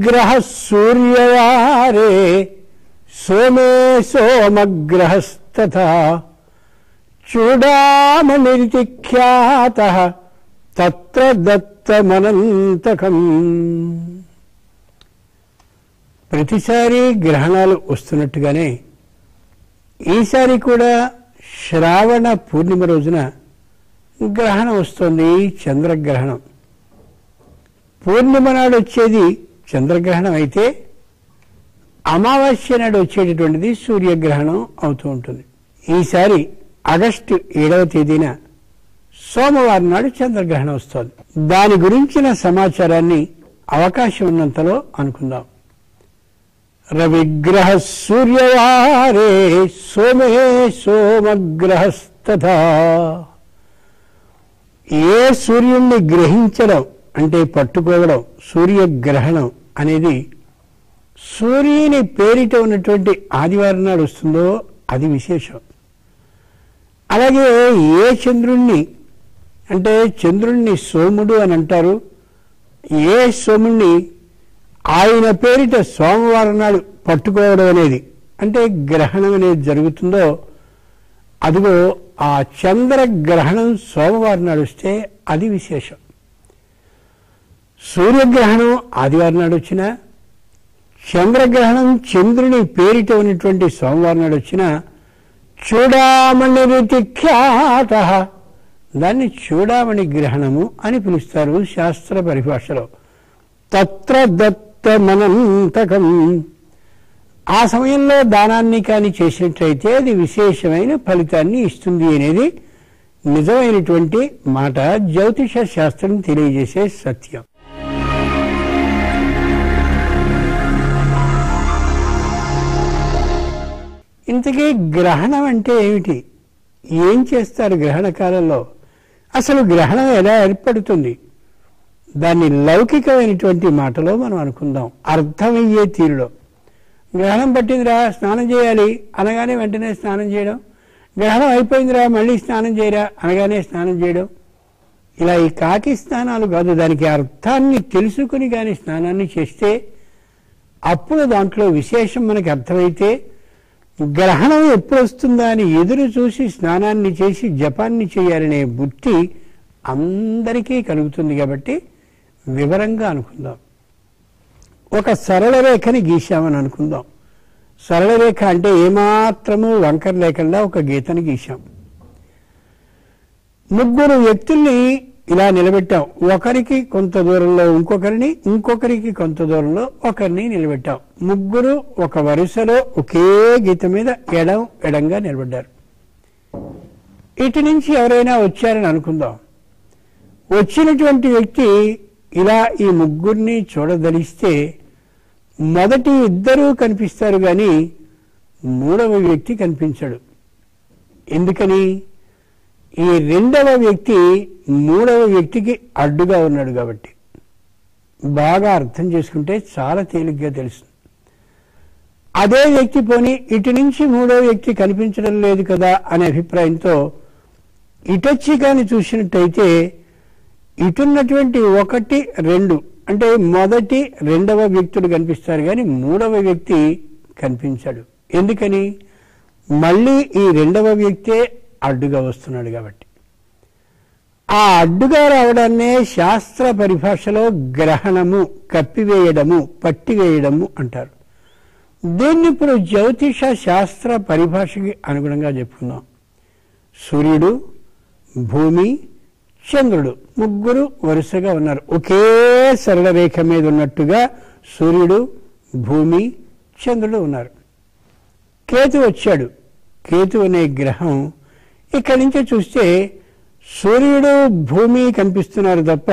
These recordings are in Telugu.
రవిగ్రహ సూర్యవారే సోమే సోమగ్రహస్తథా చూడామణిర్తిఖ్యాతః తత్ర దత్తమనంతకం. ప్రతిసారి గ్రహణాలు వస్తున్నట్టుగానే ఈసారి కూడా శ్రావణ పూర్ణిమ రోజున గ్రహణం వస్తుంది, చంద్రగ్రహణం. పూర్ణిమ నాడు వచ్చేది చంద్రగ్రహణం అయితే అమావాస్య నాడు వచ్చేటటువంటిది సూర్యగ్రహణం అవుతూ ఉంటుంది. ఈసారి ఆగస్టు 7వ తేదీన సోమవారం నాడు చంద్రగ్రహణం వస్తుంది. దాని గురించిన సమాచారాన్ని అవకాశం ఉన్నంతలో అనుకుందాం. రవిగ్రహ సూర్యవారే సోమే సోమగ్రహస్తథా. ఏ సూర్యుణ్ణి గ్రహించడం అంటే పట్టుకోవడం, సూర్యగ్రహణం అనేది సూర్యుని పేరిట ఉన్నటువంటి ఆదివారం నాడు వస్తుందో అది విశేషం. అలాగే ఏ చంద్రుణ్ణి అంటే చంద్రుణ్ణి సోముడు అని అంటారు, ఏ సోముణ్ణి ఆయన పేరిట సోమవారం నాడు పట్టుకోవడం అనేది అంటే గ్రహణం అనేది జరుగుతుందో అదిగో ఆ చంద్రగ్రహణం సోమవారం నాడు వస్తే అది విశేషం. సూర్యగ్రహణం ఆదివారం నాడు వచ్చినా, చంద్రగ్రహణం చంద్రుని పేరిట ఉన్నటువంటి సోమవారం నాడు వచ్చినా చూడామణిర్తిఖ్యాతః దాన్ని చూడామణి గ్రహణము అని పిలుస్తారు శాస్త్ర పరిభాషలో. తత్ర దత్తమనంతకం. ఆ సమయంలో దానాన్ని కానీ చేసినట్లయితే అది విశేషమైన ఫలితాన్ని ఇస్తుంది అనేది నిజమైనటువంటి మాట, జ్యోతిష శాస్త్రం తెలియజేసే సత్యం. ఇంతకీ గ్రహణం అంటే ఏమిటి? ఏం చేస్తారు గ్రహణ కాలంలో? అసలు గ్రహణం ఎలా ఏర్పడుతుంది? దాన్ని లౌకికమైనటువంటి మాటలో మనం అనుకుందాం, అర్థమయ్యే తీరులో. గ్రహణం పట్టిందిరా స్నానం చేయాలి అనగానే వెంటనే స్నానం చేయడం, గ్రహణం అయిపోయిందిరా మళ్ళీ స్నానం చేయరా అనగానే స్నానం చేయడం, ఇలా ఈ కాకి స్నానాలు కాదు. దానికి అర్థాన్ని తెలుసుకుని కానీ స్నానాన్ని చేస్తే అప్పుడు దాంట్లో విశేషం మనకి అర్థమైతే గ్రహణం ఎప్పుడు వస్తుందా అని ఎదురు చూసి స్నానాన్ని చేసి జపాన్ని చేయాలనే బుద్ధి అందరికీ కలుగుతుంది. కాబట్టి వివరంగా అనుకుందాం. ఒక సరళ రేఖని గీశామని అనుకుందాం. సరళ రేఖ అంటే ఏమాత్రము వంకర లేకుండా ఒక గీతని గీశాం. ముగ్గురు వ్యక్తుల్ని ఇలా నిలబెట్టాం. ఒకరికి కొంత దూరంలో ఇంకొకరిని, ఇంకొకరికి కొంత దూరంలో ఒకరిని నిలబెట్టాం. ముగ్గురు ఒక వరుసలో ఒకే గీత మీద ఎడంగా నిలబడ్డారు. ఇటు నుంచి ఎవరైనా వచ్చారని అనుకుందాం. వచ్చినటువంటి వ్యక్తి ఇలా ఈ ముగ్గురిని చూడదలిస్తే మొదటి ఇద్దరూ కనిపిస్తారు కానీ మూడవ వ్యక్తి కనిపించడు. ఎందుకని? ఈ రెండవ వ్యక్తి మూడవ వ్యక్తికి అడ్డుగా ఉన్నాడు కాబట్టి. బాగా అర్థం చేసుకుంటే చాలా తేలిగ్గా తెలుస్తుంది. అదే వ్యక్తి పోని ఇటు నుంచి మూడవ వ్యక్తి కనిపించడం లేదు కదా అనే అభిప్రాయంతో ఇటొచ్చి కానీ చూసినట్టయితే ఇటున్నటువంటి 1, 2 అంటే మొదటి రెండవ వ్యక్తులు కనిపిస్తారు కానీ మూడవ వ్యక్తి కనిపించాడు. ఎందుకని? మళ్ళీ ఈ రెండవ వ్యక్తే అడ్డుగా వస్తున్నాడు కాబట్టి. ఆ అడ్డుగా రావడాన్నే శాస్త్ర పరిభాషలో గ్రహణము, కప్పివేయడము, పట్టివేయడము అంటారు. దీన్ని ఇప్పుడు జ్యోతిష శాస్త్ర పరిభాషకి అనుగుణంగా చెప్పుకుందాం. సూర్యుడు, భూమి, చంద్రుడు ముగ్గురు వరుసగా ఉన్నారు. ఒకే సరళ రేఖ మీద ఉన్నట్టుగా సూర్యుడు, భూమి, చంద్రుడు ఉన్నారు. కేతు వచ్చాడు. కేతు అనే గ్రహం ఇక్కడి నుంచి చూస్తే సూర్యుడు, భూమి కనిపిస్తున్నారు తప్ప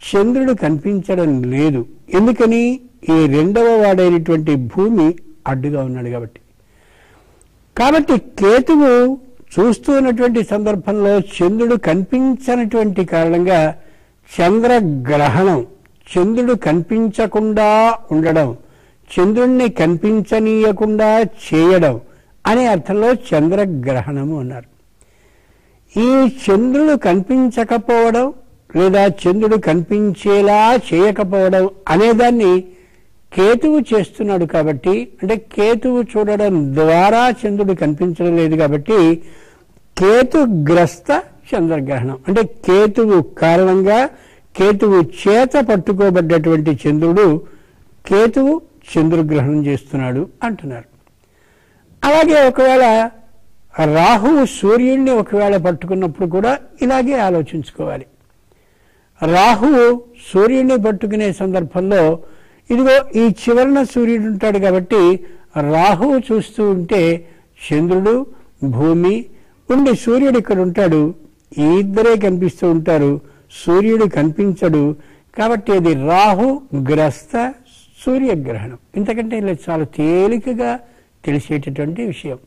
చంద్రుడు కనిపించడం లేదు. ఎందుకని? ఈ రెండవ వాడైనటువంటి భూమి అడ్డుగా ఉన్నాడు కాబట్టి. కాబట్టి కేతువు చూస్తూ ఉన్నటువంటి సందర్భంలో చంద్రుడు కనిపించనటువంటి కారణంగా చంద్రగ్రహణం, చంద్రుడు కనిపించకుండా ఉండడం, చంద్రుణ్ణి కనిపించనీయకుండా చేయడం అనే అర్థంలో చంద్రగ్రహణము అన్నారు. ఈ చంద్రుడు కనిపించకపోవడం లేదా చంద్రుడు కనిపించేలా చేయకపోవడం అనేదాన్ని కేతువు చేస్తున్నాడు కాబట్టి, అంటే కేతువు చూడడం ద్వారా చంద్రుడు కనిపించడం లేదు కాబట్టి కేతుగ్రస్త చంద్రగ్రహణం, అంటే కేతువు కారణంగా కేతువు చేత పట్టుకోబడ్డటువంటి చంద్రుడు కేతువు చంద్రగ్రహణం చేస్తున్నాడు అంటున్నారు. అలాగే ఒకవేళ రాహువు సూర్యుడిని ఒకవేళ పట్టుకున్నప్పుడు కూడా ఇలాగే ఆలోచించుకోవాలి. రాహువు సూర్యుడిని పట్టుకునే సందర్భంలో ఇదిగో ఈ చివరన సూర్యుడు ఉంటాడు కాబట్టి రాహువు చూస్తూ ఉంటే చంద్రుడు భూమి ఉండి సూర్యుడు ఇక్కడ ఉంటాడు, ఈ ఇద్దరే కనిపిస్తూ ఉంటారు, సూర్యుడు కనిపించడు. కాబట్టి అది రాహు గ్రస్త సూర్యగ్రహణం. ఇంతకంటే ఇలా చాలా తేలికగా తెలిసేటటువంటి విషయం.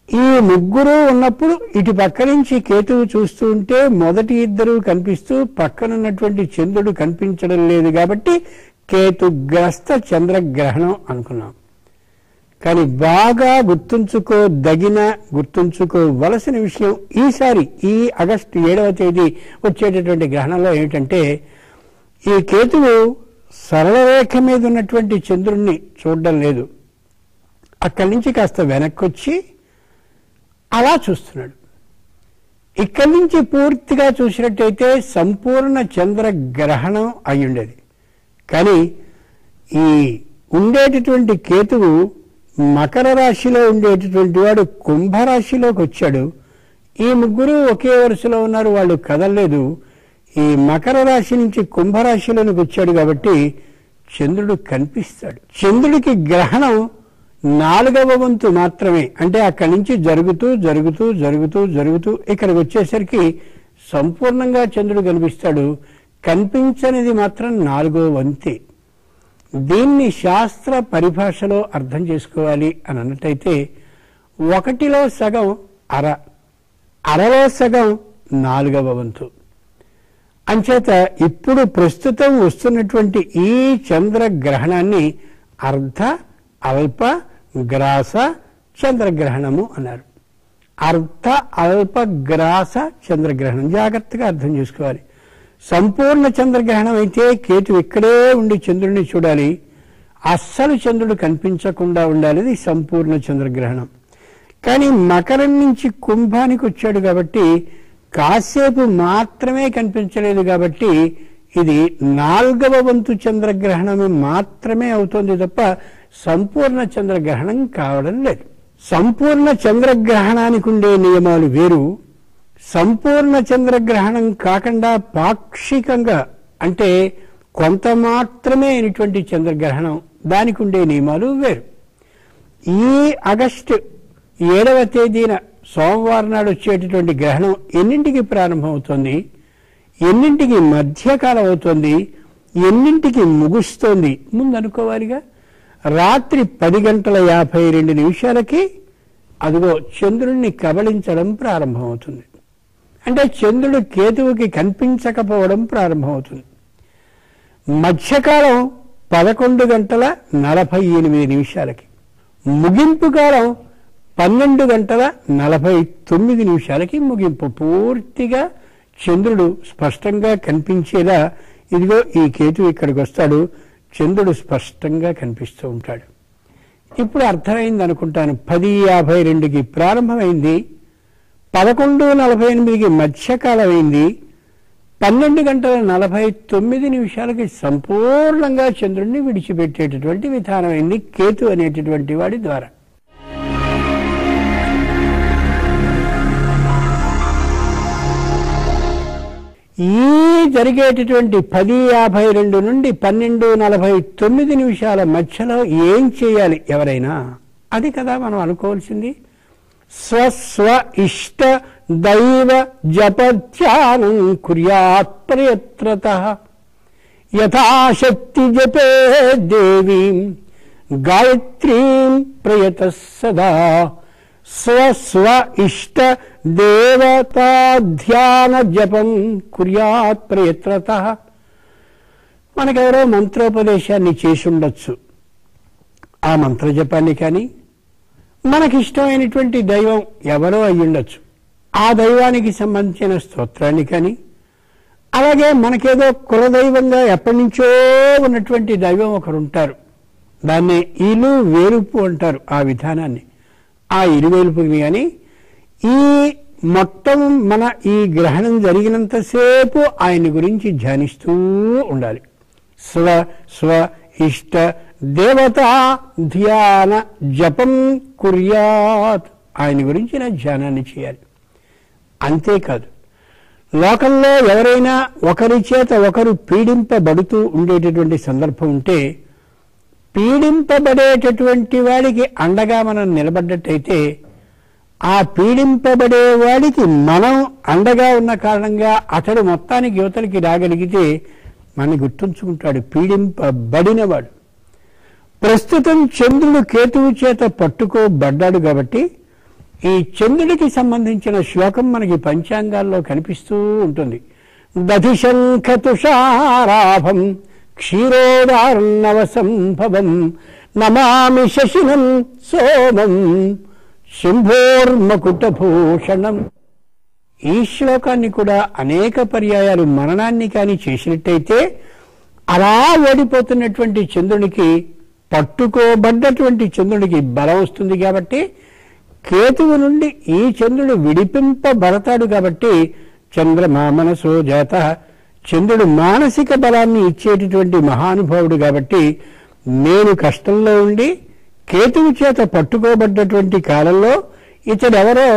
ఈ ముగ్గురు ఉన్నప్పుడు ఇటు పక్క నుంచి కేతువు చూస్తూ ఉంటే మొదటి ఇద్దరు కనిపిస్తూ పక్కనున్నటువంటి చంద్రుడు కనిపించడం లేదు కాబట్టి కేతుగ్రస్త చంద్రగ్రహణం అనుకున్నాం. కానీ బాగా గుర్తుంచుకోవలసిన విషయం ఈసారి ఈ ఆగస్టు 7వ తేదీ వచ్చేటటువంటి గ్రహణంలో ఏమిటంటే ఈ కేతువు సరళ రేఖ మీద ఉన్నటువంటి చంద్రుడిని చూడడం లేదు, అక్కడి నుంచి కాస్త వెనక్కి వచ్చి అలా చూస్తున్నాడు. ఇక్కడి నుంచి పూర్తిగా చూసినట్టయితే సంపూర్ణ చంద్రగ్రహణం అయి ఉండేది. కానీ ఈ ఉండేటటువంటి కేతువు మకర రాశిలో ఉండేటటువంటి వాడు కుంభరాశిలోకి వచ్చాడు. ఈ ముగ్గురు ఒకే వరుసలో ఉన్నారు, వాళ్ళు కదలలేదు. ఈ మకర రాశి నుంచి కుంభరాశిలోనికి వచ్చాడు కాబట్టి చంద్రుడు కనిపిస్తాడు. చంద్రుడికి గ్రహణం 4వ వంతు మాత్రమే, అంటే అక్కడి నుంచి జరుగుతూ ఇక్కడికి వచ్చేసరికి సంపూర్ణంగా చంద్రుడు కనిపిస్తాడు. కనిపించనిది మాత్రం 4వ వంతే. దీన్ని శాస్త్ర పరిభాషలో అర్థం చేసుకోవాలి అని అన్నట్టయితే 1లో సగం అర, అరలో సగం 4వ వంతు. అంచేత ఇప్పుడు ప్రస్తుతం వస్తున్నటువంటి ఈ చంద్రగ్రహణాన్ని అర్ధ అల్ప గ్రాస చంద్రగ్రహణము అన్నారు. అర్ధ అల్ప గ్రాస చంద్రగ్రహణం జాగ్రత్తగా అర్థం చేసుకోవాలి. సంపూర్ణ చంద్రగ్రహణం అయితే కేతు ఇక్కడే ఉండి చంద్రుడిని చూడాలి, అస్సలు చంద్రుడు కనిపించకుండా ఉండాలి. ఇది సంపూర్ణ చంద్రగ్రహణం. కానీ మకరం నుంచి కుంభానికి వచ్చాడు కాబట్టి కాసేపు మాత్రమే కనిపించలేదు కాబట్టి ఇది 4వ వంతు చంద్రగ్రహణం మాత్రమే అవుతోంది తప్ప సంపూర్ణ చంద్రగ్రహణం కావడం లేదు. సంపూర్ణ చంద్రగ్రహణానికి ఉండే నియమాలు వేరు, సంపూర్ణ చంద్రగ్రహణం కాకుండా పాక్షికంగా అంటే కొంత మాత్రమే అయినటువంటి చంద్రగ్రహణం దానికి ఉండే నియమాలు వేరు. ఈ ఆగస్టు 7వ తేదీన సోమవారం నాడు వచ్చేటటువంటి గ్రహణం ఎన్నింటికి ప్రారంభమవుతోంది, ఎన్నింటికి మధ్యకాలం అవుతోంది, ఎన్నింటికి ముగుస్తోంది ముందు అనుకోవాలిగా. రాత్రి 10:52 అదిగో చంద్రుడిని కబళించడం ప్రారంభమవుతుంది. అంటే చంద్రుడు కేతువుకి కనిపించకపోవడం ప్రారంభమవుతుంది. మధ్యకాలం 11:48 ముగింపు కాలం 12:49 ముగింపు. పూర్తిగా చంద్రుడు స్పష్టంగా కనిపించేలా ఇదిగో ఈ కేతువు ఇక్కడికి వస్తాడు, చంద్రుడు స్పష్టంగా కనిపిస్తూ ఉంటాడు. ఇప్పుడు అర్థమైంది అనుకుంటాను. 10:52కి ప్రారంభమైంది, 11:48కి మధ్యకాలం అయింది, 12:49 సంపూర్ణంగా చంద్రుడిని విడిచిపెట్టేటటువంటి విధానమైంది కేతు అనేటటువంటి వాడి ద్వారా. ఈ జరిగేటటువంటి 10:52 నుండి 12:49 మధ్యలో ఏం చేయాలి ఎవరైనా, అది కదా మనం అనుకోవాల్సింది. స్వ ఇష్ట దైవ జపధ్యానం కుర్యాత్ ప్రయత్నతః యథాశక్తి జపే దేవీం గాయత్రీం ప్రయతః సదా. స్వ ఇష్ట దేవతాధ్యాన జపం కుర్యాత్ ప్రయత్నతః. మనకెవరో మంత్రోపదేశాన్ని చేసి ఉండొచ్చు, ఆ మంత్ర జపాన్ని కానీ మనకిష్టమైనటువంటి దైవం ఎవరో అయ్యుండొచ్చు, ఆ దైవానికి సంబంధించిన స్తోత్రాన్ని కానీ అలాగే మనకేదో కులదైవంగా ఎప్పటి నుంచో ఉన్నటువంటి దైవం ఒకరు ఉంటారు. దాన్ని ఇలు వేలుపు అంటారు. ఆ విధానాన్ని, ఆ ఇరువేలుపుని కానీ ఈ మొత్తం మన ఈ గ్రహణం జరిగినంతసేపు ఆయన్ని గురించి ధ్యానిస్తూ ఉండాలి. స్వ స్వ ఇష్ట దేవతా ధ్యాన జపం కుర్యాత్. ఆయన గురించిన ధ్యానాన్ని చేయాలి. అంతేకాదు, లోకంలో ఎవరైనా ఒకరి చేత ఒకరు పీడింపబడుతూ ఉండేటటువంటి సందర్భం ఉంటే పీడింపబడేటటువంటి వాడికి అండగా మనం నిలబడ్డట్టయితే ఆ పీడింపబడే వాడికి మనం అండగా ఉన్న కారణంగా అతడు మొత్తానికి యువతలకి రాగలిగితే మనని గుర్తుంచుకుంటాడు పీడింపబడినవాడు. ప్రస్తుతం చంద్రుడు కేతువు చేత పట్టుకోబడ్డాడు కాబట్టి ఈ చంద్రుడికి సంబంధించిన శ్లోకం మనకి పంచాంగాల్లో కనిపిస్తూ ఉంటుంది. దధిశంఖ తుషారాభం క్షీరోదార్ణవ సంభవం నమామి శశినం సోమం శంభోర్మకుటభూషణం. ఈ శ్లోకాన్ని కూడా అనేక పర్యాయాలు మననాన్ని కానీ చేసినట్టయితే అలా ఓడిపోతున్నటువంటి చంద్రునికి, పట్టుకోబడ్డటువంటి చంద్రుడికి బలం వస్తుంది. కాబట్టి కేతువు నుండి ఈ చంద్రుడు విడిపింపబడతాడు. కాబట్టి చంద్రమా మనసో జాత, చంద్రుడు మానసిక బలాన్ని ఇచ్చేటటువంటి మహానుభావుడు. కాబట్టి నేను కష్టంలో ఉండి కేతువు చేత పట్టుకోబడ్డటువంటి కాలంలో ఇతడెవరో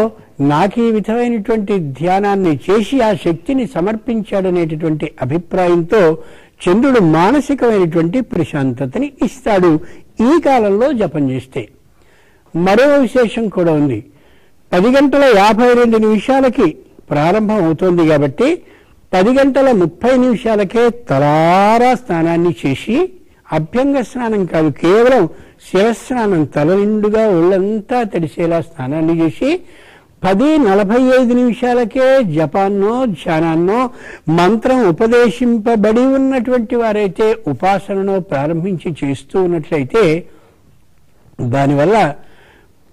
నాకు ఈ విధమైనటువంటి ధ్యానాన్ని చేసి ఆ శక్తిని సమర్పించాడనేటటువంటి అభిప్రాయంతో చంద్రుడు మానసికమైనటువంటి ప్రశాంతతని ఇస్తాడు ఈ కాలంలో జపం చేస్తే. మరో విశేషం కూడా ఉంది. 10:52 ప్రారంభం అవుతోంది కాబట్టి 10:30 తలారా స్నానాన్ని చేసి, అభ్యంగ స్నానం కాదు, కేవలం శిరస్నానం, తల నిండుగా ఒళ్ళంతా తడిసేలా స్నానాన్ని చేసి 10:45 జపాన్నో ధ్యానాన్నో మంత్రం ఉపదేశింపబడి ఉన్నటువంటి వారైతే ఉపాసనను ప్రారంభించి చేస్తూ ఉన్నట్లయితే దానివల్ల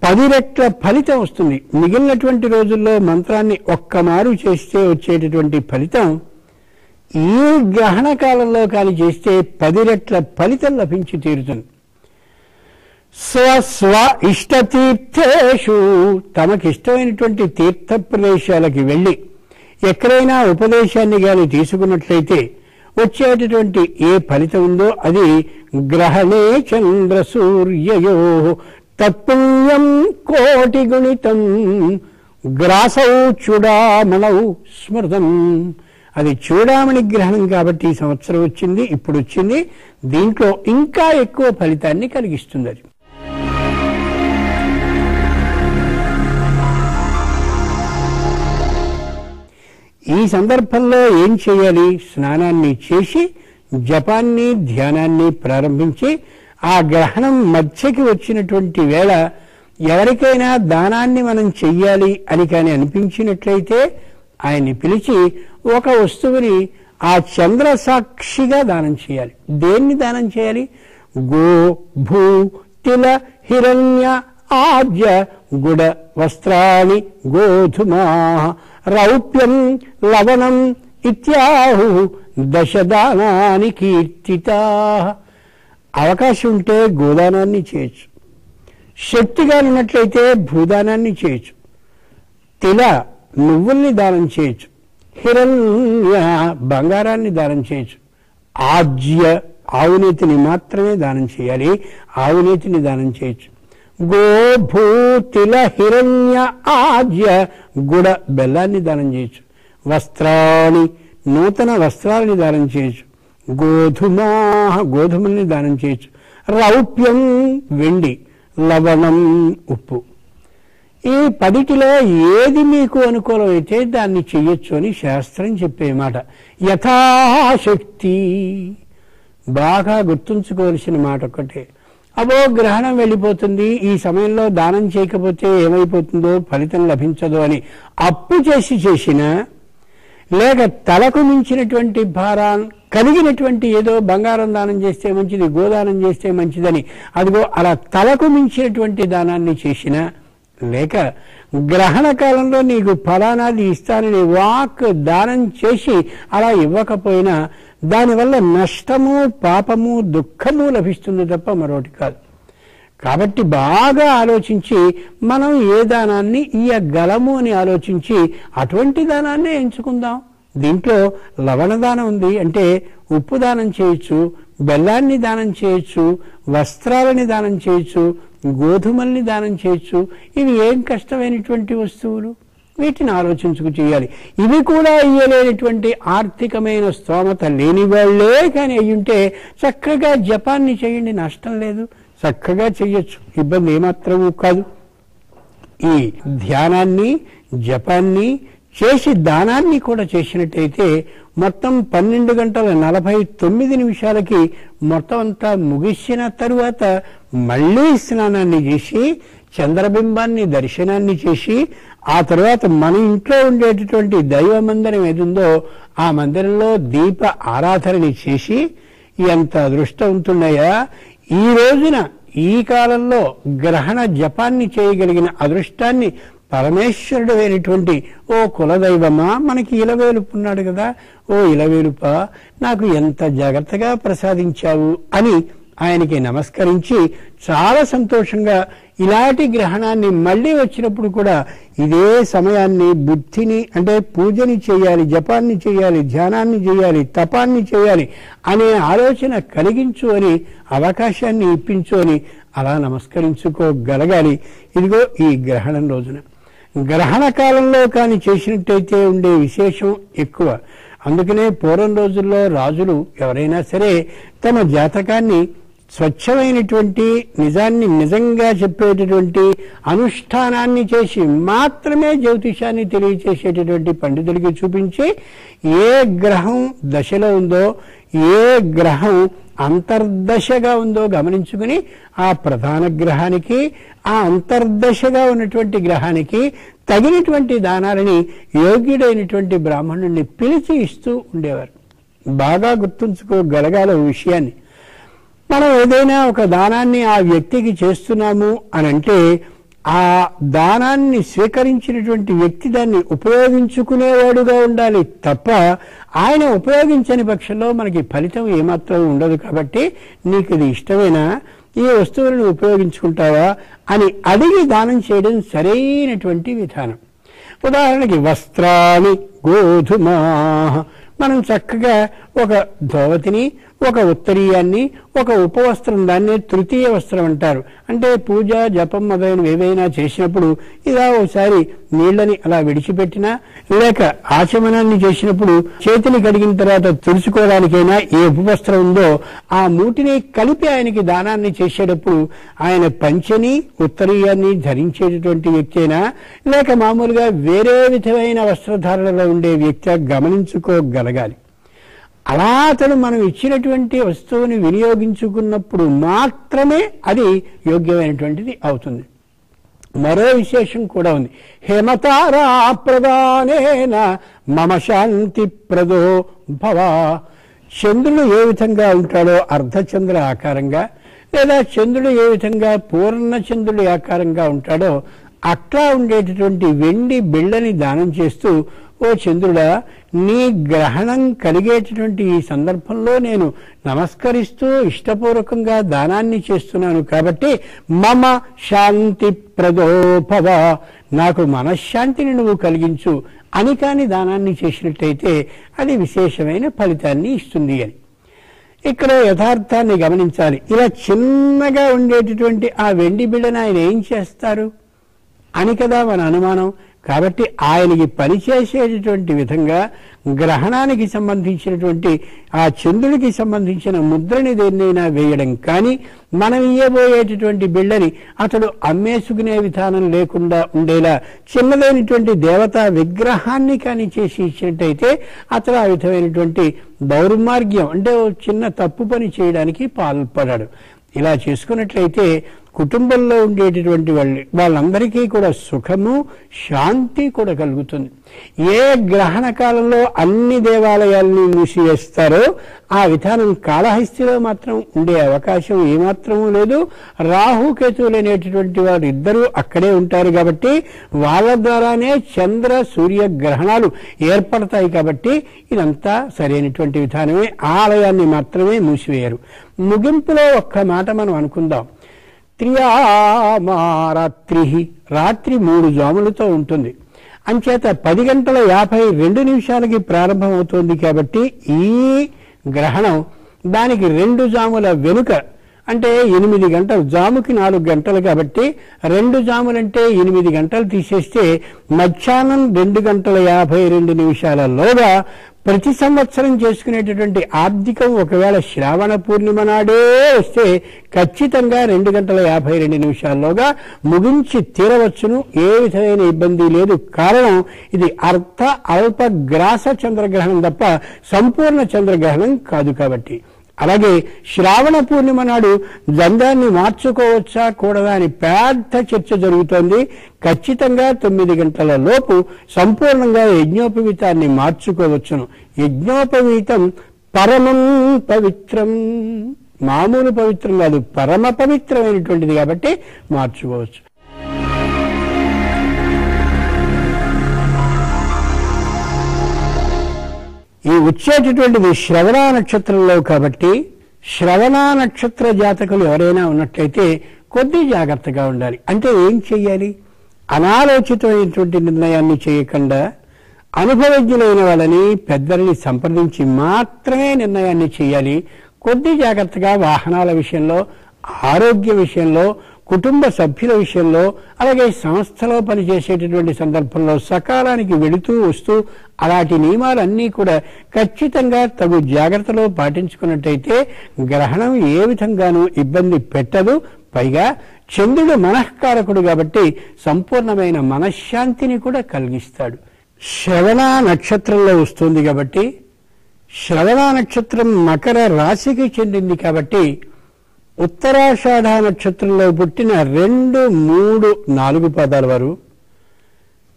10 రెట్ల ఫలితం వస్తుంది. మిగిలినటువంటి రోజుల్లో మంత్రాన్ని ఒక్కమారు చేస్తే వచ్చేటటువంటి ఫలితం ఈ గ్రహణ కాలంలో కానీ చేస్తే 10 రెట్ల ఫలితం లభించి తీరుతుంది. స్వ స్వ ఇష్టతీర్థేషు, తమకిష్టమైనటువంటి తీర్థ ప్రదేశాలకి వెళ్ళి ఎక్కడైనా ఉపదేశాన్ని కానీ తీసుకున్నట్లయితే వచ్చేటటువంటి ఏ ఫలితం ఉందో అది గ్రహణే చంద్ర సూర్యయో తత్పుణ్యం కోటి గుణితం గ్రాసౌ చూడామణౌ స్మృతం. అది చూడామణి గ్రహణం కాబట్టి ఈ సంవత్సరం వచ్చింది, ఇప్పుడు వచ్చింది. దీంట్లో ఇంకా ఎక్కువ ఫలితాన్ని కలిగిస్తుంది. అది ఈ సందర్భంలో ఏం చేయాలి? స్నానాన్ని చేసి జపాన్ని ధ్యానాన్ని ప్రారంభించి ఆ గ్రహణం మధ్యకి వచ్చినటువంటి వేళ ఎవరికైనా దానాన్ని మనం చెయ్యాలి అని కానీ అనిపించినట్లయితే ఆయన్ని పిలిచి ఒక వస్తువుని ఆ చంద్ర సాక్షిగా దానం చేయాలి. దేన్ని దానం చేయాలి? గో భూ తిల హిరణ్య ఆద్య గుడ వస్త్రాణి గోధుమా రౌప్యం లవణం ఇత్యాహు దశదానాని కీర్తితా. అవకాశం ఉంటే గోదానాన్ని చేయొచ్చు, శక్తిగా ఉన్నట్లయితే భూదానాన్ని చేయొచ్చు, తిల నువ్వుల్ని దానం చేయొచ్చు, హిరణ్య బంగారాన్ని దానం చేయొచ్చు, ఆజ్య ఆవునేతిని మాత్రమే దానం చేయాలి, ఆవునేతిని దానం చేయొచ్చు, గో భూ తిల హిరణ్య ఆజ్య గుడ బెల్లాన్ని దానం చేయొచ్చు, వస్త్రాన్ని నూతన వస్త్రాలని దానం చేయొచ్చు, గోధుమా గోధుమల్ని దానం చేయొచ్చు, రౌప్యం వెండి, లవణం ఉప్పు. ఈ 10లో ఏది మీకు అనుకూలమైతే దాన్ని చెయ్యొచ్చు అని శాస్త్రం చెప్పే మాట. యథాశక్తి బాగా గుర్తుంచుకోవాల్సిన మాట ఒకటే. అబో గ్రహణం వెళ్ళిపోతుంది, ఈ సమయంలో దానం చేయకపోతే ఏమైపోతుందో, ఫలితం లభించదో అని అప్పు చేసినా లేక తలకు మించినటువంటి భారం కలిగినటువంటి ఏదో బంగారం దానం చేస్తే మంచిది, గోదానం చేస్తే మంచిదని అదిగో అలా తలకు మించినటువంటి దానాన్ని చేసినా లేక గ్రహణ కాలంలో నీకు ఫలానాది ఇస్తానని వాక్ దానం చేసి అలా ఇవ్వకపోయినా దానివల్ల నష్టము, పాపము, దుఃఖము లభిస్తుంది తప్ప మరొకటి కాదు. కాబట్టి బాగా ఆలోచించి మనం ఏ దానాన్ని ఇయ్యగలము అని ఆలోచించి అటువంటి దానాన్నే ఎంచుకుందాం. దీంట్లో లవణ దానం ఉంది అంటే ఉప్పు దానం చేయొచ్చు, బెల్లాన్ని దానం చేయొచ్చు, వస్త్రాలని దానం చేయొచ్చు, గోధుమల్ని దానం చేయొచ్చు. ఇవి ఏం కష్టమైనటువంటి వస్తువులు, వీటిని ఆలోచించుకు చేయాలి. ఇవి కూడా ఇయ్యలేనటువంటి ఆర్థికమైన స్తోమత లేని వాళ్లే కానీ అయ్యుంటే చక్కగా జపాన్ని చేయండి, నష్టం లేదు, చక్కగా చెయ్యొచ్చు, ఇబ్బంది ఏమాత్రము కాదు. ఈ ధ్యానాన్ని, జపాన్ని చేసి దానాన్ని కూడా చేసినట్టయితే మొత్తం 12 గంటల 49 నిమిషాలకి మొత్తం అంతా ముగిసిన తరువాత మళ్ళీ స్నానాన్ని చేసి చంద్రబింబాన్ని దర్శనాన్ని చేసి ఆ తర్వాత మన ఇంట్లో ఉండేటటువంటి దైవ మందిరం ఏదుందో ఆ మందిరంలో దీప ఆరాధనని చేసి ఎంత అదృష్టవంతున్నాయా. ఈ రోజున ఈ కాలంలో గ్రహణ జపాన్ని చేయగలిగిన అదృష్టాన్ని పరమేశ్వరుడు అయినటువంటి ఓ కులదైవమా, మనకి ఇలవేలుపున్నాడు కదా, ఓ ఇలవేలుప నాకు ఎంత జాగ్రత్తగా ప్రసాదించావు అని ఆయనకి నమస్కరించి చాలా సంతోషంగా ఇలాంటి గ్రహణాన్ని మళ్ళీ వచ్చినప్పుడు కూడా ఇదే సమయాన్ని బుద్ధిని అంటే పూజని చేయాలి, జపాన్ని చేయాలి, ధ్యానాన్ని చేయాలి, తపాన్ని చేయాలి అనే ఆలోచన కలిగించు అని అవకాశాన్ని ఇప్పించు అని అలా నమస్కరించుకోగలగాలి. ఇదిగో ఈ గ్రహణం రోజున గ్రహణ కాలంలో కానీ చేసినట్టయితే ఉండే విశేషం ఎక్కువ. అందుకనే పూర్వం రోజుల్లో రాజులు ఎవరైనా సరే తమ జాతకాన్ని స్వచ్ఛమైనటువంటి నిజాన్ని నిజంగా చెప్పేటటువంటి అనుష్ఠానాన్ని చేసి మాత్రమే జ్యోతిషాన్ని తెలియచేసేటటువంటి పండితుడికి చూపించి ఏ గ్రహం దశలో ఉందో, ఏ గ్రహం అంతర్దశగా ఉందో గమనించుకుని ఆ ప్రధాన గ్రహానికి ఆ అంతర్దశగా ఉన్నటువంటి గ్రహానికి తగినటువంటి దానాలని యోగ్యుడైనటువంటి బ్రాహ్మణుడిని పిలిచి ఇస్తూ ఉండేవారు. బాగా గుర్తుంచుకోగలగాలి విషయాన్ని. మనం ఏదైనా ఒక దానాన్ని ఆ వ్యక్తికి చేస్తున్నాము అని అంటే ఆ దానాన్ని స్వీకరించినటువంటి వ్యక్తి దాన్ని ఉపయోగించుకునేవాడుగా ఉండాలి తప్ప ఆయన ఉపయోగించని పక్షంలో మనకి ఫలితం ఏమాత్రం ఉండదు. కాబట్టి నీకు ఇది ఇష్టమేనా, ఈ వస్తువులను ఉపయోగించుకుంటావా అని అడిగి దానం చేయడం సరైనటువంటి విధానం. ఉదాహరణకి వస్త్రాన్ని గోధుమా, మనం చక్కగా ఒక ధోవతిని, ఒక ఉత్తరీయాన్ని, ఒక ఉపవస్త్రం, దాన్నే తృతీయ వస్త్రం అంటారు. అంటే పూజ జపం మొదలైనవి ఏవైనా చేసినప్పుడు ఇలా ఒకసారి నీళ్లని అలా విడిచిపెట్టినా లేక ఆచమనాన్ని చేసినప్పుడు చేతిని కడిగిన తర్వాత తుడుచుకోవడానికైనా ఏ ఉపవస్త్రం ఉందో ఆ మూటిని కలిపి ఆయనకి దానాన్ని చేసేటప్పుడు ఆయన పంచని ఉత్తరీయాన్ని ధరించేటటువంటి వ్యక్తి అయినా లేక మామూలుగా వేరే విధమైన వస్త్రధారణలో ఉండే వ్యక్తి గమనించుకోగలగాలి. అలా అతను మనం ఇచ్చినటువంటి వస్తువుని వినియోగించుకున్నప్పుడు మాత్రమే అది యోగ్యమైనటువంటిది అవుతుంది. మరో విశేషం కూడా ఉంది. హేమతారా ప్రదానేన మమ శాంతి ప్రదో భవ. చంద్రుడు ఏ విధంగా ఉంటాడో అర్ధచంద్ర ఆకారంగా లేదా చంద్రుడు ఏ విధంగా పూర్ణ చంద్రుడి ఆకారంగా ఉంటాడో అట్లా ఉండేటటువంటి వెండి బిళ్ళని దానం చేస్తూ, ఓ చంద్రుడా, నీ గ్రహణం కలిగేటటువంటి ఈ సందర్భంలో నేను నమస్కరిస్తూ ఇష్టపూర్వకంగా దానాన్ని చేస్తున్నాను కాబట్టి మమ శాంతి ప్రదోభవ, నాకు మనశ్శాంతిని నువ్వు కలిగించు అని కాని దానాన్ని చేసినట్టయితే అది విశేషమైన ఫలితాన్ని ఇస్తుంది అని. ఇక్కడ యథార్థాన్ని గమనించాలి. ఇలా చిన్నగా ఉండేటటువంటి ఆ వెండి బిళ్ళను ఆయన ఏం చేస్తారు అని కదా మన అనుమానం. కాబట్టి ఆయనకి పనిచేసేటటువంటి విధంగా గ్రహణానికి సంబంధించినటువంటి ఆ చంద్రుడికి సంబంధించిన ముద్రని దేన్నైనా వేయడం కానీ మనం ఇయ్యబోయేటటువంటి బిళ్ళని అతడు అమ్మేసుకునే విధానం లేకుండా ఉండేలా చిన్నదైనటువంటి దేవతా విగ్రహాన్ని కానీ చేసి ఇచ్చినట్టయితే అతడు ఆ విధమైనటువంటి దౌర్మార్గ్యం అంటే చిన్న తప్పు పని చేయడానికి పాల్పడాడు. ఇలా చేసుకున్నట్లయితే కుటుంబంలో ఉండేటటువంటి వాళ్ళందరికీ కూడా సుఖము శాంతి కూడా కలుగుతుంది. ఏ గ్రహణ కాలంలో అన్ని దేవాలయాల్ని మూసివేస్తారో ఆ విధానం కాళహస్తిలో మాత్రం ఉండే అవకాశం ఏమాత్రమూ లేదు. రాహుకేతువులు అనేటటువంటి వారు ఇద్దరూ అక్కడే ఉంటారు కాబట్టి వాళ్ళ ద్వారానే చంద్ర సూర్య గ్రహణాలు ఏర్పడతాయి. కాబట్టి ఇదంతా సరైనటువంటి విధానమే. ఆలయాన్ని మాత్రమే మూసివేయరు. ముగింపులో ఒక్క మాట మనం అనుకుందాం. త్రియామారాత్రి, రాత్రి 3 జాములతో ఉంటుంది. అంచేత 10:52 ప్రారంభమవుతోంది. కాబట్టి ఈ గ్రహణం దానికి 2 జాముల వెనుక అంటే 8 గంటలు, జాముకి 4 గంటలు కాబట్టి 2 జాములంటే 8 గంటలు తీసేస్తే మధ్యాహ్నం 2:52 ప్రతి సంవత్సరం చేసుకునేటటువంటి ఆర్థికం ఒకవేళ శ్రావణ పూర్ణిమ నాడే వస్తే ఖచ్చితంగా 2:52 ముగించి తీరవచ్చును. ఏ విధమైన ఇబ్బంది లేదు. కారణం ఇది అర్ధ అల్ప గ్రాస చంద్రగ్రహణం తప్ప సంపూర్ణ చంద్రగ్రహణం కాదు. కాబట్టి అలాగే శ్రావణ పూర్ణిమ నాడు గంధాన్ని మార్చుకోవచ్చా కూడదా అని పెద్ద చర్చ జరుగుతోంది. ఖచ్చితంగా 9 గంటల లోపు సంపూర్ణంగా యజ్ఞోపవీతాన్ని మార్చుకోవచ్చును. యజ్ఞోపవీతం పరమం పవిత్రం, మామూలు పవిత్రం కాదు, పరమ పవిత్రమైనటువంటిది కాబట్టి మార్చుకోవచ్చు. ఈ వచ్చేటటువంటిది శ్రవణ నక్షత్రంలో కాబట్టి శ్రవణ నక్షత్ర జాతకులు ఎవరైనా ఉన్నట్లయితే కొద్ది జాగ్రత్తగా ఉండాలి. అంటే ఏం చెయ్యాలి? అనాలోచితమైనటువంటి నిర్ణయాన్ని చేయకుండా అనుభవజ్ఞులైన వాళ్ళని పెద్దలని సంప్రదించి మాత్రమే నిర్ణయాన్ని చేయాలి. కొద్ది జాగ్రత్తగా వాహనాల విషయంలో, ఆరోగ్య విషయంలో, కుటుంబ సభ్యుల విషయంలో, అలాగే సంస్థలో పనిచేసేటటువంటి సందర్భంలో సకాలానికి వెళుతూ వస్తూ అలాంటి నియమాలన్నీ కూడా ఖచ్చితంగా తగు జాగ్రత్తలో పాటించుకున్నట్టయితే గ్రహణం ఏ విధంగానూ ఇబ్బంది పెట్టదు. పైగా చంద్రుడు మనఃకారకుడు కాబట్టి సంపూర్ణమైన మనశ్శాంతిని కూడా కలిగిస్తాడు. శ్రవణ నక్షత్రంలో వస్తుంది కాబట్టి శ్రవణ నక్షత్రం మకర రాశికి చెందింది కాబట్టి ఉత్తరాషాఢ నక్షత్రంలో పుట్టిన 2, 3, 4 పాదాల వారు,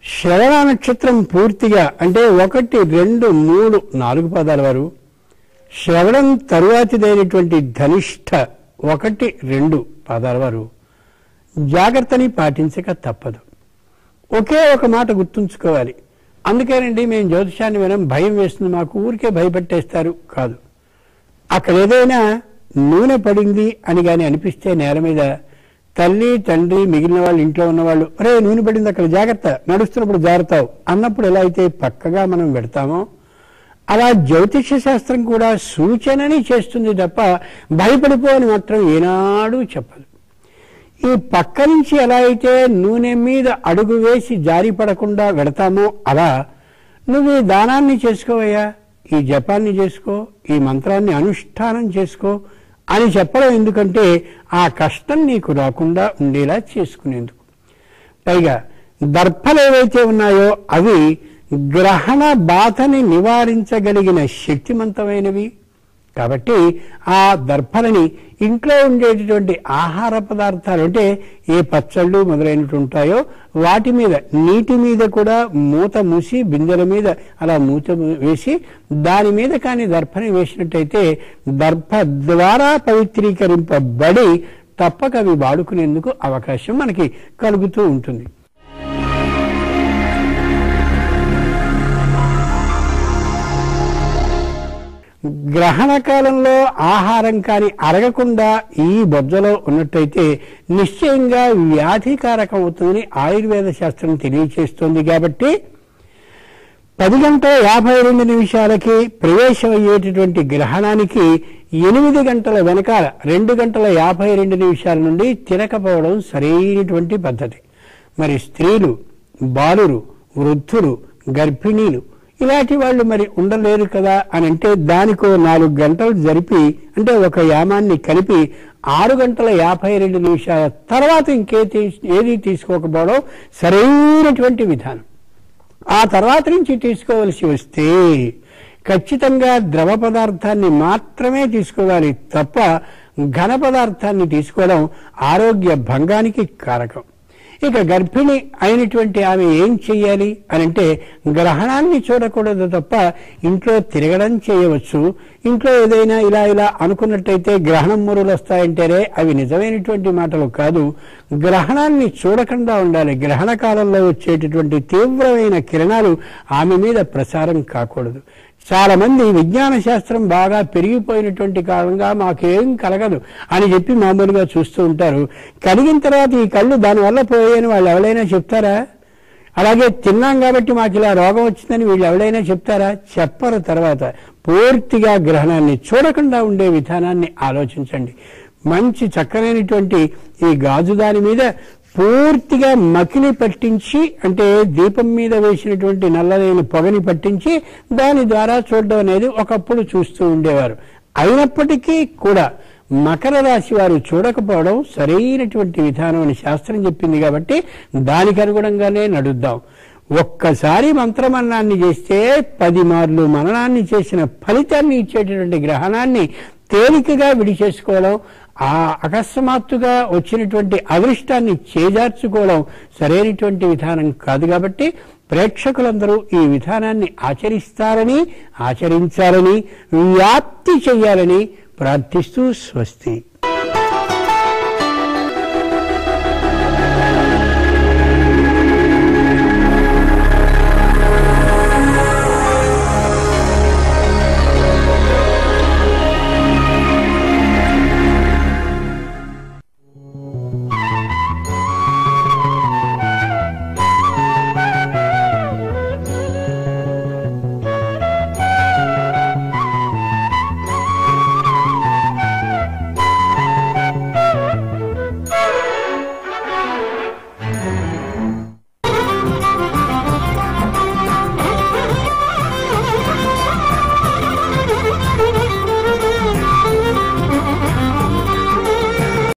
శ్రవణ నక్షత్రం పూర్తిగా అంటే 1, 2, 3, 4 పాదాల వారు, శ్రవణం తరువాతిదైనటువంటి ధనిష్ఠ 1, 2 పాదాల వారు జాగ్రత్తని పాటించక తప్పదు. ఒకే ఒక మాట గుర్తుంచుకోవాలి. అందుకేనండి మేము జ్యోతిషాన్ని వినం, భయం వేస్తుంది మాకు, ఊరికే భయపెట్టేస్తారు కాదు. అక్కడ ఏదైనా నూనె పడింది అని కానీ అనిపిస్తే నేల మీద తల్లి తండ్రి మిగిలిన వాళ్ళు ఇంట్లో ఉన్నవాళ్ళు అరే నూనె పడింది అక్కడ జాగ్రత్త, నడుస్తున్నప్పుడు జారుతావు అన్నప్పుడు ఎలా అయితే పక్కగా మనం పెడతామో అలా జ్యోతిష శాస్త్రం కూడా సూచనని చేస్తుంది తప్ప భయపడిపో అని మాత్రం ఏనాడు చెప్పదు. ఈ పక్క నుంచి ఎలా అయితే నూనె మీద అడుగు వేసి జారి పడకుండా పెడతామో అలా నువ్వు ఈ దానాన్ని చేసుకోవయ్యా, ఈ జపాన్ని చేసుకో, ఈ మంత్రాన్ని అనుష్ఠానం చేసుకో అని చెప్పడం ఎందుకంటే ఆ కష్టం నీకు రాకుండా ఉండేలా చేసుకునేందుకు. పైగా దర్భలు ఏవైతే ఉన్నాయో అవి గ్రహణ బాధని నివారించగలిగిన శక్తివంతమైనవి కాబట్టి ఆ దర్భలని ఇంట్లో ఉండేటటువంటి ఆహార పదార్థాలు అంటే ఏ పచ్చళ్ళు మొదలైనవి ఉంటాయో వాటి మీద నీటి మీద కూడా మూత మూసి బిందెల మీద అలా మూత వేసి దాని మీద కానీ దర్భని వేసినట్టయితే దర్భ ద్వారా పవిత్రీకరింపబడి తప్పక అవి వాడుకునేందుకు అవకాశం మనకి కలుగుతూ ఉంటుంది. గ్రహణ కాలంలో ఆహారం కానీ అరగకుండా ఈ బొజ్జలో ఉన్నట్టయితే నిశ్చయంగా వ్యాధికారకం అవుతుందని ఆయుర్వేద శాస్త్రం తెలియచేస్తుంది. కాబట్టి 10:52 ప్రవేశమయ్యేటటువంటి గ్రహణానికి 8 గంటల వెనకాల 2:52 నుండి తిరగకపోవడం సరైనటువంటి పద్ధతి. మరి స్త్రీలు, బాలురు, వృద్ధులు, గర్భిణీలు ఇలాంటి వాళ్ళు మరి ఉండలేరు కదా అని అంటే దానికో 4 గంటలు జరిపి అంటే ఒక యామాన్ని కలిపి 6:52 తర్వాత ఏది తీసుకోకపోవడం సరైనటువంటి విధానం. ఆ తర్వాత నుంచి తీసుకోవలసి వస్తే ఖచ్చితంగా ద్రవ పదార్థాన్ని మాత్రమే తీసుకోవాలి తప్ప ఘన పదార్థాన్ని తీసుకోవడం ఆరోగ్య భంగానికి కారకం. ఇక గర్భిణి అయినటువంటి ఆమె ఏం చెయ్యాలి అని అంటే గ్రహణాన్ని చూడకూడదు తప్ప ఇంట్లో తిరగడం చేయవచ్చు. ఇంట్లో ఏదైనా ఇలా ఇలా అనుకున్నట్టయితే గ్రహణం మురులు వస్తాయంటేనే అవి నిజమైనటువంటి మాటలు కాదు. గ్రహణాన్ని చూడకుండా ఉండాలి. గ్రహణ కాలంలో వచ్చేటటువంటి తీవ్రమైన కిరణాలు ఆమె మీద ప్రసారం కాకూడదు. చాలా మంది విజ్ఞాన శాస్త్రం బాగా పెరిగిపోయినటువంటి కారణంగా మాకేం కలగదు అని చెప్పి మామూలుగా చూస్తూ ఉంటారు. కలిగిన తర్వాత ఈ కళ్ళు దానివల్ల పోయాయని వాళ్ళు ఎవరైనా చెప్తారా? అలాగే తిన్నాం కాబట్టి మాకు ఇలా రోగం వచ్చిందని వీళ్ళు ఎవరైనా చెప్తారా? చెప్పరు. తర్వాత పూర్తిగా గ్రహణాన్ని చూడకుండా ఉండే విధానాన్ని ఆలోచించండి. మంచి చక్కనైనటువంటి ఈ గాజు దాని మీద పూర్తిగా మకిలి పట్టించి, అంటే దీపం మీద వేసినటువంటి నల్లలేని పొగని పట్టించి దాని ద్వారా చూడడం అనేది ఒకప్పుడు చూస్తూ ఉండేవారు. అయినప్పటికీ కూడా మకర రాశి వారు చూడకపోవడం సరైనటువంటి విధానం అని శాస్త్రం చెప్పింది కాబట్టి దానికి అనుగుణంగానే నడుద్దాం. ఒక్కసారి మంత్రమన్నాన్ని చేస్తే 10 మార్లు మననాన్ని చేసిన ఫలితాన్ని ఇచ్చేటటువంటి గ్రహణాన్ని తేలికగా విడిచేసుకోవడం, ఆ అకస్మాత్తుగా వచ్చినటువంటి అదృష్టాన్ని చేజార్చుకోవడం సరైనటువంటి విధానం కాదు. కాబట్టి ప్రేక్షకులందరూ ఈ విధానాన్ని ఆచరిస్తారని, ఆచరించాలని, వ్యాప్తి చెయ్యాలని ప్రార్థిస్తూ స్వస్తి.